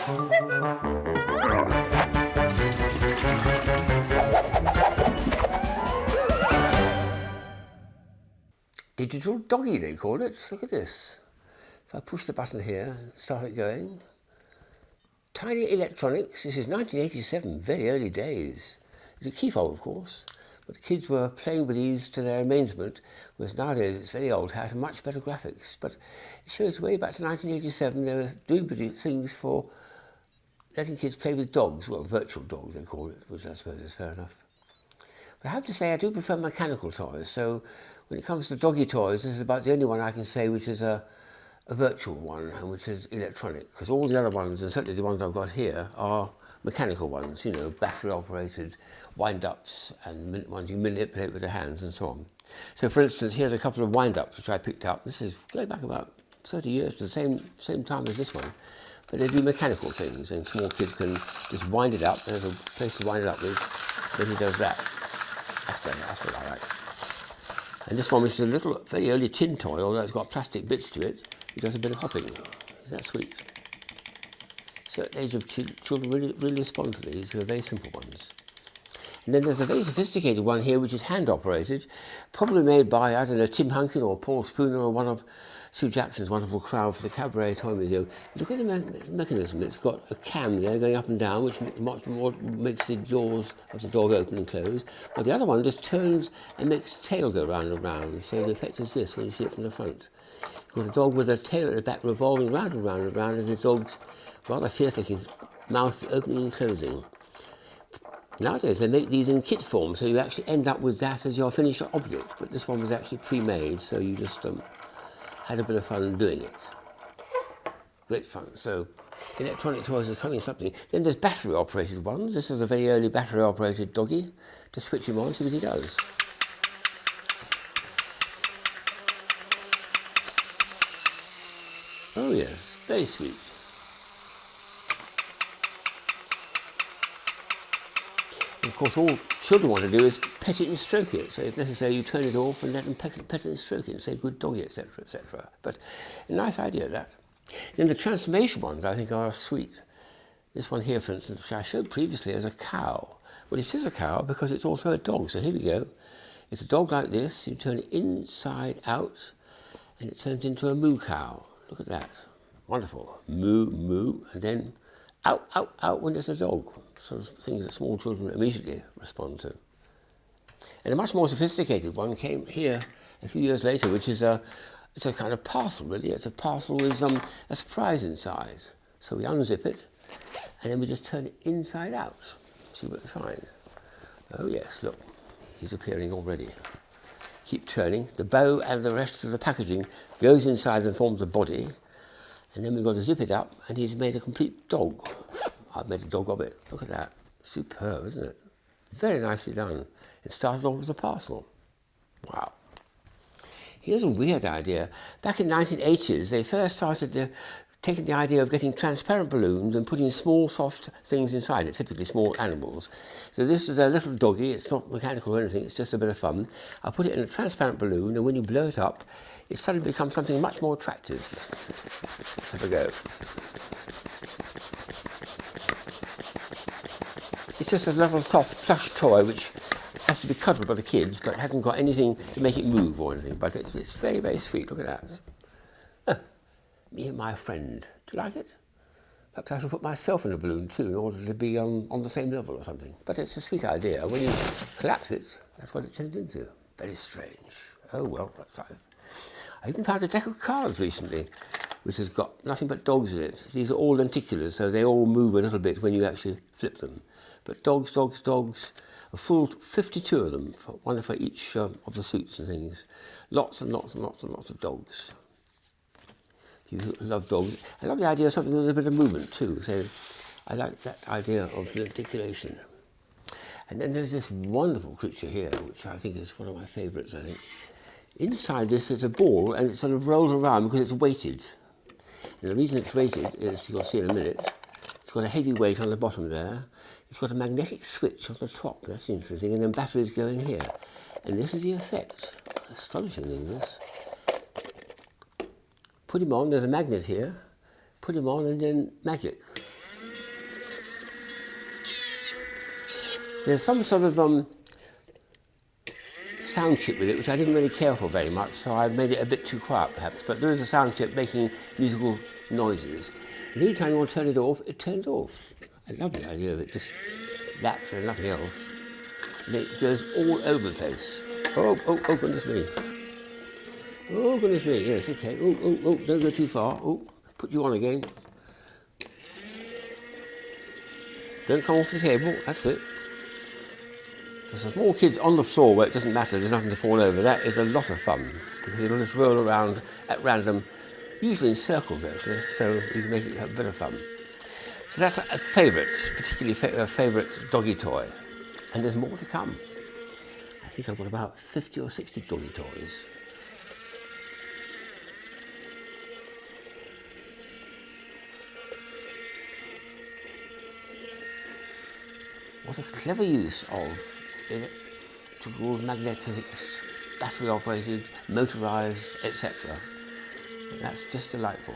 Digital doggy, they call it. Look at this. If I push the button here and start it going. Tiny electronics. This is 1987, very early days. It's a key fob, of course, but the kids were playing with these to their amazement, whereas nowadays it's very old, has much better graphics. But it shows way back to 1987 they were doing things for letting kids play with dogs, well, virtual dogs they call it, which I suppose is fair enough. But I have to say I do prefer mechanical toys, so when it comes to doggy toys, this is about the only one I can say which is a virtual one and which is electronic, because all the other ones, and certainly the ones I've got here, are mechanical ones, you know, battery operated wind-ups and ones you manipulate with your hands and so on. So for instance, here's a couple of wind-ups which I picked up. This is going back about 30 years to the same time as this one, but they do mechanical things and small kids can just wind it up. There's a place to wind it up with, then he does that. That's better, that's what I like. And this one, which is a little, very early tin toy, although it's got plastic bits to it, it does a bit of hopping. Is that sweet? Certain age of children really respond to these. They're very simple ones. And then there's a very sophisticated one here, which is hand operated, probably made by, I don't know, Tim Hunkin or Paul Spooner or one of Sue Jackson's wonderful crowd for the Cabaret Toy Museum. Look at the mechanism. It's got a cam there going up and down, which makes the jaws of the dog open and close. Well, the other one just turns and makes the tail go round and round. So the effect is this when you see it from the front. You've got a dog with a tail at the back revolving round and round and round, and the dog's rather fierce-looking mouth opening and closing. Nowadays they make these in kit form, so you actually end up with that as your finished object, but this one was actually pre-made, so you just had a bit of fun doing it. Great fun. So electronic toys are coming something. Then there's battery-operated ones. This is a very early battery-operated doggy. Just switch him on, see what he does. Oh yes, very sweet. Of course, all children want to do is pet it and stroke it. So if necessary, you turn it off and let them pet it and stroke it and say, good doggy, etc., etc. But a nice idea, that. Then the transformation ones, I think, are sweet. This one here, for instance, which I showed previously as a cow. Well, it is a cow because it's also a dog. So here we go. It's a dog like this. You turn it inside out and it turns into a moo cow. Look at that. Wonderful. Moo, moo, and then out, out, out when there's a dog. Sort of things that small children immediately respond to. And a much more sophisticated one came here a few years later, which is it's a kind of parcel, really. It's a parcel with a surprise inside. So we unzip it, and then we just turn it inside out. See what we find. Oh yes, look, he's appearing already. Keep turning. The bow and the rest of the packaging goes inside and forms the body, and then we've got to zip it up, and he's made a complete dog. I've made a dog of it. Look at that. Superb, isn't it? Very nicely done. It started off as a parcel. Wow. Here's a weird idea. Back in the 1980s, they first started taking the idea of getting transparent balloons and putting small, soft things inside it, typically small animals. So this is a little doggy. It's not mechanical or anything. It's just a bit of fun. I put it in a transparent balloon, and when you blow it up, it suddenly becomes something much more attractive. Let's have a go. It's just a little soft plush toy which has to be cuddled by the kids, but hasn't got anything to make it move or anything. But it's very, very sweet. Look at that. Me and my friend. Do you like it? Perhaps I should put myself in a balloon too in order to be on the same level or something. But it's a sweet idea. When you collapse it, that's what it turns into. Very strange. Oh well, that's life. I even found a deck of cards recently which has got nothing but dogs in it. These are all lenticulars, so they all move a little bit when you actually flip them. But dogs, dogs, dogs, a full 52 of them, one for each of the suits and things. Lots and lots and lots and lots of dogs. If you love dogs, I love the idea of something with a bit of movement too, so I like that idea of lenticulation. And then there's this wonderful creature here, which I think is one of my favourites, I think. Inside this is a ball, and it sort of rolls around because it's weighted. And the reason it's weighted is, you'll see in a minute, it's got a heavy weight on the bottom there. It's got a magnetic switch on the top, that's interesting, and then batteries go in here. And this is the effect. Astonishing thing, this. Put him on, there's a magnet here. Put him on and then magic. There's some sort of sound chip with it, which I didn't really care for very much, so I made it a bit too quiet perhaps, but there is a sound chip making musical noises. And any time you want to turn it off, it turns off. I love the idea of it, just that and nothing else. And it goes all over the place. Oh, goodness me. Oh, goodness me, yes, okay. Oh, don't go too far. Oh, put you on again. Don't come off the table, that's it. There's some small kids on the floor where it doesn't matter, there's nothing to fall over. That is a lot of fun, because it'll just roll around at random, usually in circles actually, so you can make it a bit of fun. So that's a favourite, particularly favourite doggy toy. And there's more to come. I think I've got about 50 or 60 doggy toys. What a clever use of electricals, magnetics, battery operated, motorised, etc. That's just delightful.